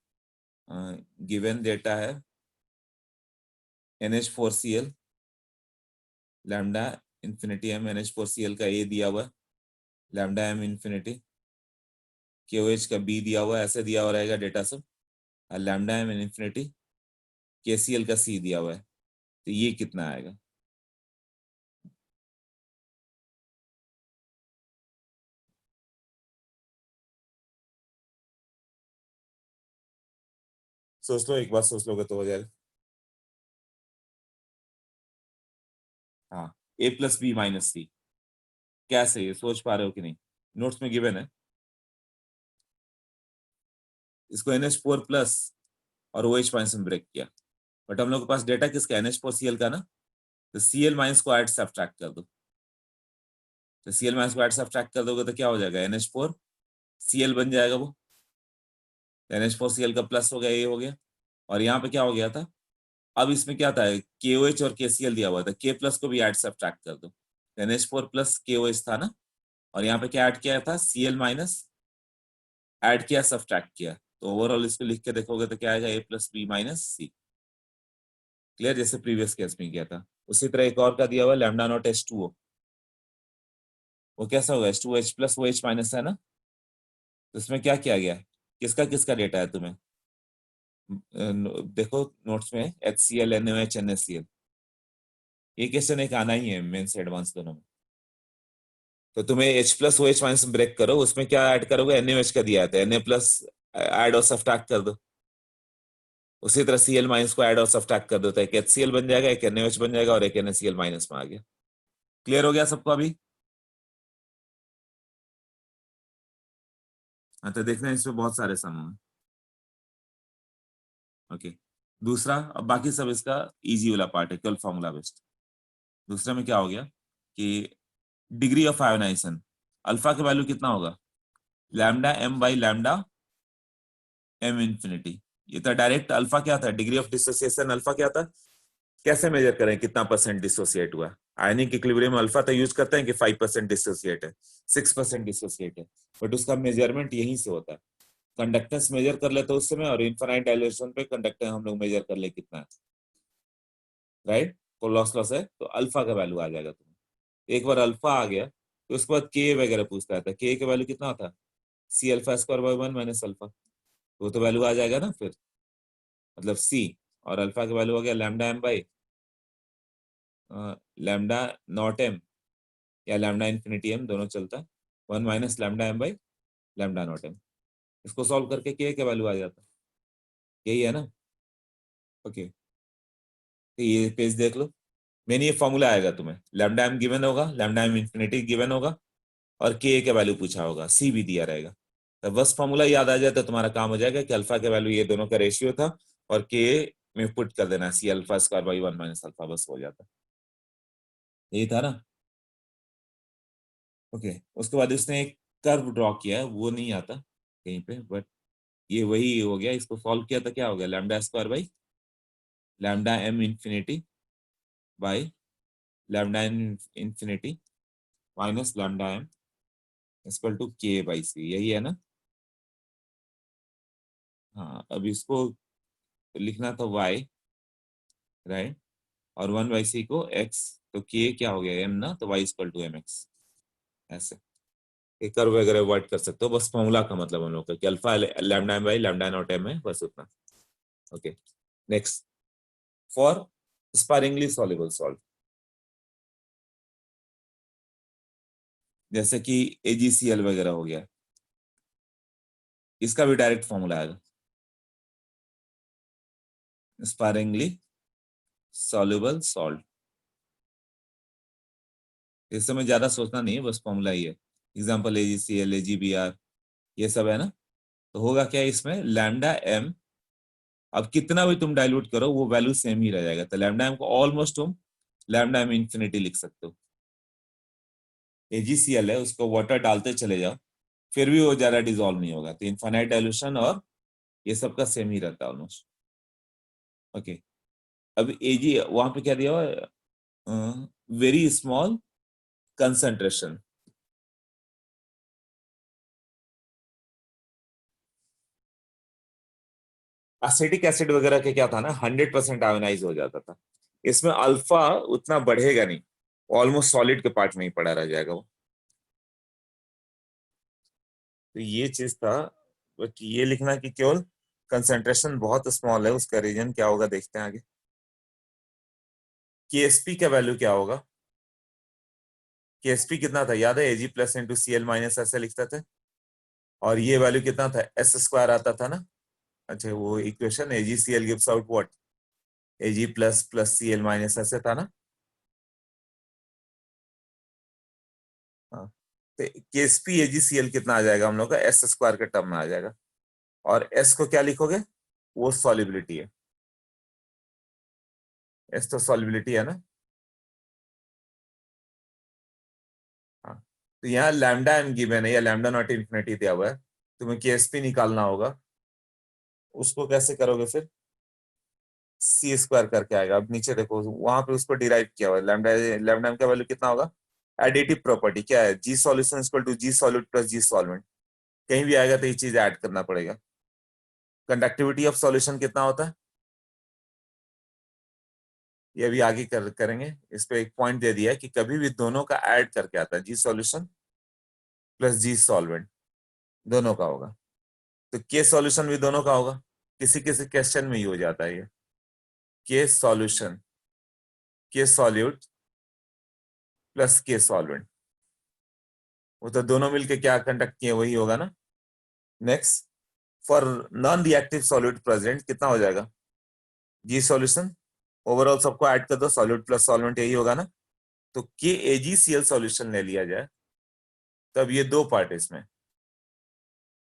गिवन डेटा है NH4Cl, lambda infinity M NH4Cl का ए दिया हुआ है, लैम्डा एम इन्फिनिटी KOH का बी दिया हुआ है, ऐसे दिया हुआ रहेगा डेटा सब, और लैम्डा एम इन्फिनिटी KCl का सी दिया हुआ है, तो ये कितना आएगा। सोच लो, एक बार सोच लोगे तो हो जाएगा। हाँ, A प्लस बी माइनस सी, कैसे, ये सोच पा रहे हो कि नहीं, नोट्स में गिवन है। इसको NH4 प्लस और OH माइनस में ब्रेक किया, बट हम लोग के पास डेटा किसका, NH4Cl का ना, तो Cl माइनस को ऐड सब्ट्रैक्ट कर दो, तो Cl माइनस को ऐड सब्ट्रैक्ट कर दोगे तो क्या हो जाएगा, NH4Cl बन जाएगा वो, NH4Cl का प्लस हो गया, ये हो गया। और यहाँ पे क्या हो गया था, अब इसमें क्या था, KOH और KCl दिया हुआ था, K प्लस को भी ऐड सब्ट्रैक्ट कर दो, NH4 प्लस KOH था ना, और यहाँ पे क्या ऐड किया था, Cl माइनस ऐड किया, सब्ट्रैक्ट किया। तो ओवरऑल इसको लिख के देखोगे तो क्या आएगा, A plus B minus C। Clear, जैसे प्रीवियस केस में किया था। उसी तरह एक और का दिया हुआ लैम्डा नॉट H2O, वो कैसा होगा, H2H प्लस OH माइनस है ना। तो इसमें क्या किया गया, किसका किसका डेटा है तुम्हें, देखो नोट्स में HCl NaOH NaCl, ये क्वेश्चन एक आना ही है मेंस एडवांस दोनों में। तो तुम्हें H plus OH minus break करो, उसमें क्या ऐड करोगे, NaOH का दिया था, Na प्लस ऐड और सब्ट्रैक्ट कर दो। उसी तरह Cl माइनस को ऐड और सब्ट्रैक्ट कर दो, तो एक HCl बन जाएगा, एक NaOH बन जाएगा, और एक NaCl माइनस में आ गया। क्लियर हो गया सबको अभी। हाँ, तो देखना इसमें बहुत सारे सम हैं। ओके, दूसरा, अब बाकी सब इसका इजी वाला पार्ट है, केवल फॉर्मूला बेस्ड। दूसरे में क्या हो गया कि डिग्री ऑफ आयोनाइजेशन, अल्फा का वैल्यू कितना होगा, lambda m by lambda m infinity. ये तो डायरेक्ट अल्फा क्या था, डिग्री ऑफ डिसोसिएशन अल्फा क्या था, कैसे मेजर करें कितना परसेंट डिसोसिएट हुआ। आयनिक इक्विलिब्रियम में अल्फा तो यूज करते हैं कि 5% डिसोसिएट है, 6% डिसोसिएट है, बट उसका मेजरमेंट यहीं से होता है। कंडक्टेंस मेजर कर लेते उस समय, और इनफाइनाइट डायलेशन पे कंडक्टेंस हम लोग मेजर कर ले कितना है, राइट। तो लॉस है, तो अल्फा का वैल्यू आ जाएगा तुम्हें। एक बार अल्फा आ गया तो उसके बाद के वगैरह पूछता था, के का वैल्यू कितना था, C alpha square by 1 minus alpha, वो तो वैल्यू आ जाएगा ना फिर, मतलब सी। और अल्फा का वैल्यू हो गया lambda m by lambda naught m, या लैम्डा इन्फिनिटी m, दोनों चलता है, 1 minus lambda m by lambda naught m। इसको सॉल्व करके के का वैल्यू आ जाता है, यही है ना। ओके, तो ये पेज देख लो, मेन ये फॉर्मूला आएगा तुम्हें, लैम्डा m गिवन होगा, लैम्डा m इन्फिनिटी गिवन होगा, और के का वैल्यू पूछा होगा, सी भी दिया रहेगा। तो बस फॉर्मूला याद आ जाए तो तुम्हारा काम हो जाएगा कि अल्फा का वैल्यू ये दोनों का रेशियो था, और के में पुट कर देना C alpha square by 1 minus alpha, बस हो जाता। यही था ना। ओके, उसके बाद उसने एक कर्व ड्रॉ किया है, वो नहीं आता कहीं पे, बट ये वही हो गया, इसको सॉल्व किया था, क्या हो गया, lambda square by lambda m infinity by lambda infinity minus lambda m equal to K by C, यही है ना। हाँ, अब इसको लिखना था y, राइट, और 1/c को x, तो k क्या हो गया, m ना, तो y इक्वल टू mx। ऐसे ये कर्व वगैरह अवॉइड कर सकते हो, बस फॉर्मूला का मतलब हम लोग का कि alpha lambda m by lambda naught m है, बस उतना। Okay, next, for sparingly soluble salt, जैसे कि AgCl वगैरह हो गया, इसका भी डायरेक्ट फॉर्मूला आएगा, स्पारिंगली सॉल्युबल सॉल्ट। इस समय ज्यादा सोचना नहीं है, बस फॉर्मूला ही है। एग्जाम्पल AgCl AgBr, ये सब है ना। तो होगा क्या इसमें, लैम्डा m, अब कितना भी तुम डाइल्यूट करो वो वैल्यू सेम ही रह जाएगा, तो लैम्डा m को ऑलमोस्ट तुम लैम्डा m इंफिनिटी लिख सकते हो। AgCl है, उसको वाटर डालते चले जाओ, फिर भी वो ज्यादा डिजोल्व नहीं होगा, तो इनफाइनाइट डाइल्यूशन और ये सब का सेम ही रहता है ऑलमोस्ट। ओके, अब Ag वहां पे क्या दिया हुआ, very small concentration, acetic acid वगैरह के क्या था ना, 100% आयोनाइज हो जाता था। इसमें अल्फा उतना बढ़ेगा नहीं, ऑलमोस्ट सॉलिड के पार्ट में ही पड़ा रह जाएगा वो। तो ये चीज था, बट ये लिखना कि केवल कंसंट्रेशन बहुत स्मॉल है, उसका रीजन क्या होगा देखते हैं आगे। KSP का वैल्यू क्या होगा, KSP कितना था याद है, Ag plus into Cl minus ऐसे लिखते थे, और ये वैल्यू कितना था, S स्क्वायर आता था ना। अच्छा, वो equation AgCl gives out what, Ag plus plus Cl minus ऐसे था ना। हाँ, तो KSP AgCl कितना आ जाएगा हम लोग का, S स्क्वायर के टर्म में आ जाएगा, और S को क्या लिखोगे, वो सॉलिबिलिटी है, S तो सॉलिबिलिटी है ना। हाँ, तो यहाँ लैम्डा m गिवन है, या लैम्डा नॉट इन्फिनिटी दिया हुआ है, तुम्हें KSP निकालना होगा, उसको कैसे करोगे फिर, सी स्क्वायर करके आएगा। अब नीचे देखो वहां पे उसको डिराइव किया हुआ है, लैम्डा लैम्डा एम का वैल्यू कितना होगा, एडिटिव प्रॉपर्टी क्या है, G solution equal to G solute plus G solvent, कहीं भी आएगा तो ये चीज ऐड करना पड़ेगा। कंडक्टिविटी ऑफ सॉल्यूशन कितना होता है, ये अभी आगे करेंगे। इस पे एक पॉइंट दे दिया है कि कभी भी दोनों का ऐड करके आता है, G solution plus G solvent दोनों का होगा, तो के सॉल्यूशन भी दोनों का होगा। किसी किसी क्वेश्चन में ही हो जाता है ये, के सॉल्यूशन के सॉल्यूट प्लस के सॉल्वेंट, वो तो दोनों मिलके क्या कंडक्ट किए वही होगा ना। Next, for non reactive solute present कितना हो जाएगा, जी सॉल्यूशन ओवरऑल सबको ऐड कर दो, सॉल्यूट प्लस सॉल्वेंट यही होगा ना। तो के एजीसीएल सॉल्यूशन ले लिया जाए, तब ये दो पार्ट है इसमें,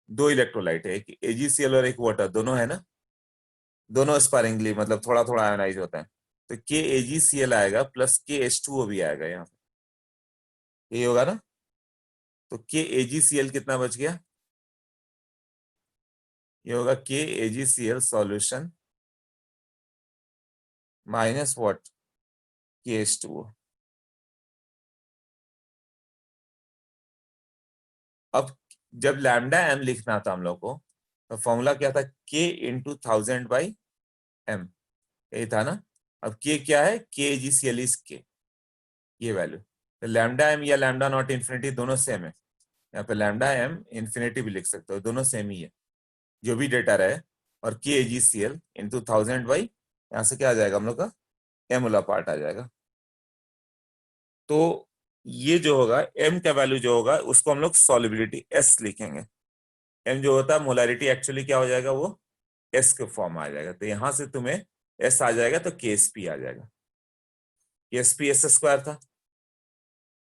दो इलेक्ट्रोलाइट है, एक एजीसीएल और एक वाटर, दोनों है ना, दोनों स्पारिंगली मतलब थोड़ा थोड़ा आयोनाइज होता है। तो के एजीसीएल आएगा प्लस के एच टू ओ भी आएगा यहाँ पे, ये होगा ना। तो के एजीसीएल कितना बच गया, ये होगा के एजीसीएल सॉल्यूशन माइनस व्हाट, के एच टू ओ। अब जब लैम्डा एम लिखना था हम लोग को, तो फॉर्मूला क्या था, के इंटू 1000/m, यही था ना। अब के क्या है, के जी सी एल इज के, ये वैल्यू। तो लैम्डा एम या लैम्डा नॉट इन्फिनिटी दोनों सेम है, यहाँ पे लैम्डा एम इन्फिनिटी भी लिख सकते हो, दोनों सेम ही है जो भी डेटा रहे। और के जी सी एल इंटू 1000/, यहाँ से क्या आ जाएगा हम लोग का, एम वाला पार्ट आ जाएगा। तो ये जो होगा एम का वैल्यू जो होगा उसको हम लोग सॉलिबिलिटी एस लिखेंगे। एम जो होता है मोलारिटी, एक्चुअली क्या हो जाएगा, वो एस के फॉर्म आ जाएगा। तो यहां से तुम्हें एस आ जाएगा तो के एस पी आ जाएगा, के एस पी एस स्क्वायर था,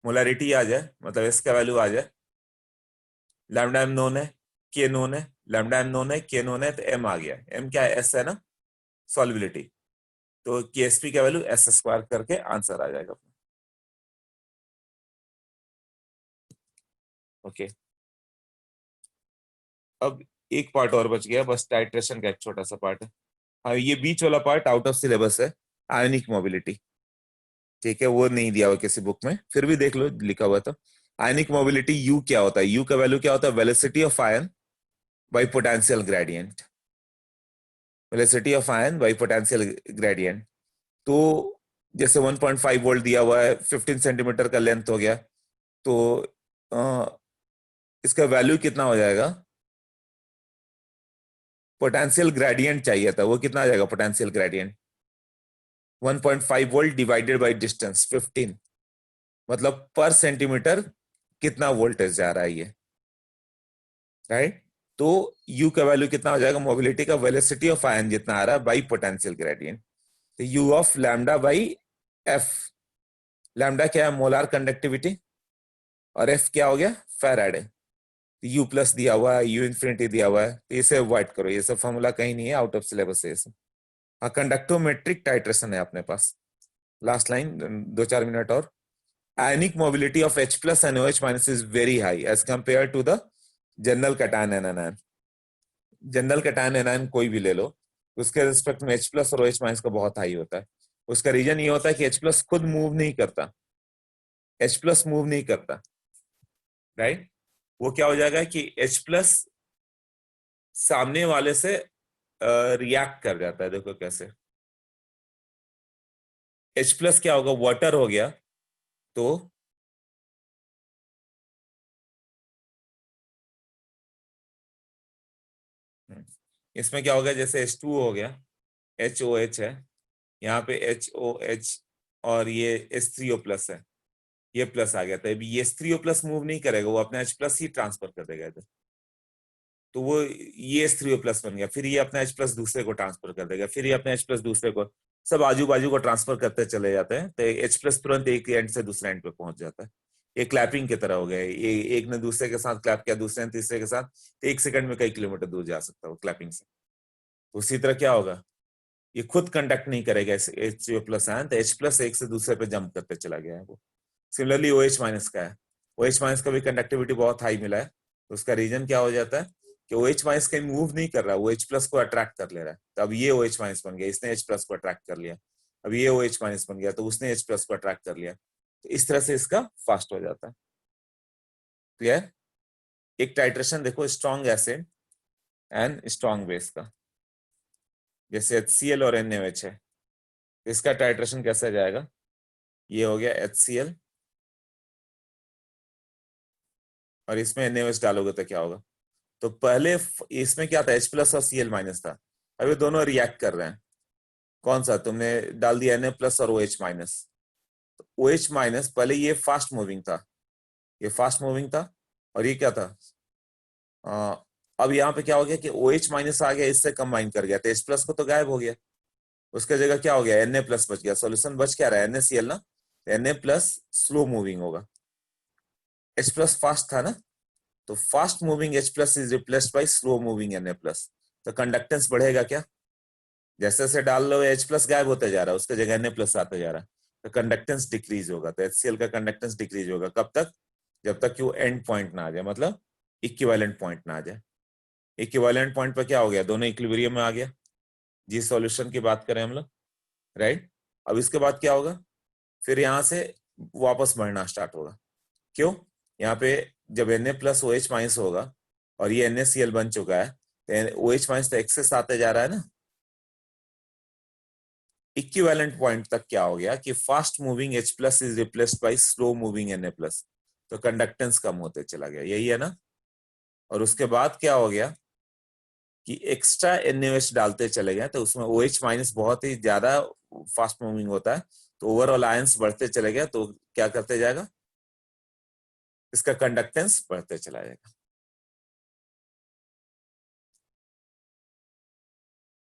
मोलारिटी आ जाए मतलब एस का वैल्यू आ जाए, लैम्डा एम नोन है, के नोन है, लैम्डा एम नोन है, के नोन है, तो एम आ गया, एम क्या है, एस है ना, सॉल्युबिलिटी। तो के एस पी का वैल्यू एस स्क्वायर करके आंसर आ जाएगा। ओके, अब एक पार्ट और बच गया बस, टाइट्रेशन का एक छोटा सा पार्ट है। हाँ, ये बीच वाला पार्ट आउट ऑफ सिलेबस है, आयनिक मोबिलिटी, ठीक है, वो नहीं दिया हुआ किसी बुक में, फिर भी देख लो लिखा हुआ था। आयनिक मोबिलिटी यू क्या होता है, यू का वैल्यू क्या होता है, velocity of ion by potential gradient, velocity of ion by potential gradient. तो जैसे 1.5 वोल्ट दिया हुआ है, 15 सेंटीमीटर का लेंथ हो गया, तो इसका वैल्यू कितना हो जाएगा, पोटेंशियल ग्रेडियंट चाहिए था, वो कितना आ जाएगा potential gradient, 1.5 volt divided by distance 15, मतलब पर सेंटीमीटर कितना वोल्टेज जा रहा है ये, राइट। तो यू का वैल्यू कितना हो जाएगा, मोबिलिटी का वेलोसिटी ऑफ आयन जितना आ रहा है बाई पोटेंशियल ग्रेडियंट, तो you of lambda by F. Lambda क्या है, मोलार कंडक्टिविटी, और एफ क्या हो गया, फैराड है। यू प्लस दिया हुआ है, यू इन्फिनिटी दिया हुआ है, तो इसे अवॉइड करो, ये सब फॉर्मूला कहीं नहीं है, आउट ऑफ सिलेबस है ये सब। हाँ, कंडक्टोमेट्रिक टाइट्रेशन है अपने पास। लास्ट लाइन 2-4 मिनट और, ionic mobility of H plus and OH minus is very high as compared to the general cation anion. General cation anion कोई भी ले लो, उसके रिस्पेक्ट में H प्लस और OH माइनस का बहुत हाई होता है। उसका रीजन ये होता है कि H प्लस खुद मूव नहीं करता, H प्लस मूव नहीं करता, राइट। वो क्या हो जाएगा कि H प्लस सामने वाले से रिएक्ट कर जाता है, देखो कैसे, H प्लस क्या होगा, वाटर हो गया, तो इसमें क्या होगा, जैसे H2 हो गया, HOH है, यहाँ पे HOH, और ये H3O प्लस है, ये प्लस आ गया था, अभी ये H3O प्लस मूव नहीं करेगा, वो अपना H प्लस ही ट्रांसफर कर देगा इधर, तो वो ये H3O प्लस बन गया, फिर ये अपना H प्लस दूसरे को ट्रांसफर कर देगा, फिर ये अपना H प्लस दूसरे को, सब आजू बाजू को ट्रांसफर करते चले जाते हैं, तो H प्लस तुरंत एक एंड से दूसरे एंड पे पहुंच जाता है। ये क्लैपिंग की तरह हो गया, ये एक ने दूसरे के साथ क्लैप किया, दूसरे ने तीसरे के साथ, तो 1 सेकंड में कई किलोमीटर दूर जा सकता है वो क्लैपिंग से। उसी तरह क्या होगा, ये खुद कंडक्ट नहीं करेगा H3O प्लस आयन, तो H प्लस एक से दूसरे पे जंप करते चला गया है वो। सिमिलरली OH माइनस का है, OH माइनस का भी कंडक्टिविटी बहुत हाई मिला है, तो उसका रीजन क्या हो जाता है कि OH माइनस कहीं मूव नहीं कर रहा, वो H प्लस को अट्रैक्ट कर ले रहा है। तो अब ये OH माइनस बन गया, इसने H प्लस को अट्रैक्ट कर लिया। अब ये OH माइनस बन गया तो उसने H प्लस को अट्रैक्ट कर लिया। तो इस तरह से इसका फास्ट हो जाता है। क्लियर? एक टाइट्रेशन देखो strong acid and strong base का, जैसे HCl और NaOH है, इसका टाइट्रेशन कैसा जाएगा? ये हो गया HCl और इसमें NaOH डालोगे तो क्या होगा? तो पहले इसमें क्या था, H प्लस और Cl माइनस था। अभी दोनों रिएक्ट कर रहे हैं। कौन सा? तुमने डाल दिया Na प्लस और OH माइनस। OH माइनस पहले ये फास्ट मूविंग था, ये फास्ट मूविंग था, और ये क्या था? अब यहाँ पे क्या हो गया कि OH माइनस आ गया, इससे कंबाइन कर गया, तो H प्लस को तो गायब हो गया, उसके जगह क्या हो गया? Na प्लस बच गया। सॉल्यूशन बच क्या रहा है? NaCl ना। Na प्लस स्लो मूविंग होगा, H प्लस फास्ट था ना, तो fast moving H plus is replaced by slow moving Na plus. तो कंडक्टेंस बढ़ेगा क्या? जैसे जैसे डाल लो H प्लस गायब होता जा रहा है, उसके जगह Na प्लस आता जा रहा है, तो कंडक्टेंस डिक्रीज होगा। तो HCl का कंडक्टेंस डिक्रीज होगा कब तक? जब तक कि वो एंड पॉइंट ना आ जाए, मतलब इक्विवेलेंट पॉइंट ना आ जाए। इक्विवेलेंट पॉइंट पर क्या हो गया? दोनों इक्विलिब्रियम में आ गया। जिस सॉल्यूशन की बात करें हम लोग, राइट। अब इसके बाद क्या होगा? फिर यहां से वापस बढ़ना स्टार्ट होगा। क्यों? यहाँ पे जब Na प्लस OH माइनस होगा और ये NaCl बन चुका है, तो OH माइनस तो एक्सेस आते जा रहा है ना। इक्विवेलेंट पॉइंट तक क्या हो गया कि fast moving H plus is replaced by slow moving Na plus, तो कंडक्टेंस कम होते चला गया, यही है ना। और उसके बाद क्या हो गया कि एक्स्ट्रा NaOH डालते चले गए, तो उसमें OH माइनस बहुत ही ज्यादा फास्ट मूविंग होता है, तो ओवरऑल आयंस बढ़ते चले गए, तो क्या करते जाएगा? इसका कंडक्टेंस बढ़ते चला जाएगा।